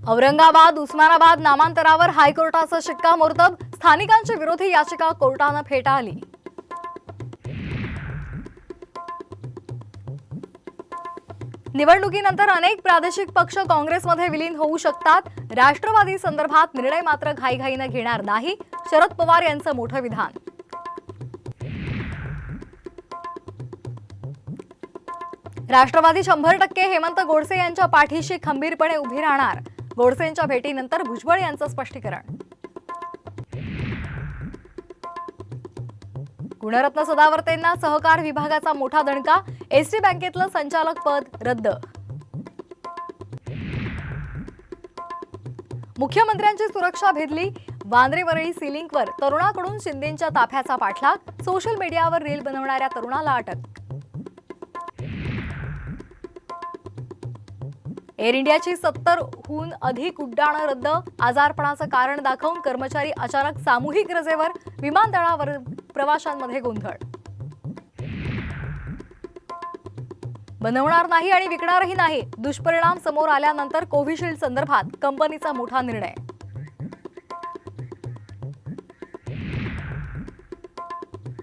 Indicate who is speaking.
Speaker 1: औरंगाबाद उस्मानाबाद नामांतरावर हायकोर्टाचा शिक्कामोर्तब, स्थानिकांची विरोधी याचिका कोर्टाने फेटाळली. निवडणुकीनंतर अनेक प्रादेशिक पक्ष काँग्रेसमध्ये विलीन होऊ शकतात. राष्ट्रवादी संदर्भात निर्णय मात्र घाईघाईने घेणार नाही, शरद पवार यांचं मोठं विधान. राष्ट्रवादी 100% हेमंत गोडसे यांच्या पाठीशी खंबीरपणे उभी राहणार. गोडसेंच्या भेटीनंतर भुजबळ यांचं स्पष्टीकरण. गुणरत्न सदावर्तेंना सहकार विभागाचा मोठा दणका, एसटी बँकेतलं संचालक पद रद्द. मुख्यमंत्र्यांची सुरक्षा भेदली, वांद्रेवरळी सिलिंकवर तरुणाकडून शिंदेंच्या ताफ्याचा पाठलाग, सोशल मीडियावर रील बनवणाऱ्या तरुणाला अटक. एअर इंडियाची 70हून अधिक उड्डाणं रद्द, आजारपणाचं कारण दाखवून कर्मचारी अचानक सामूहिक रजेवर, विमानतळावर प्रवाशांमध्ये गोंधळ. बनवणार नाही आणि विकणारही नाही, दुष्परिणाम समोर आल्यानंतर कोविशिल्ड संदर्भात कंपनीचा मोठा निर्णय.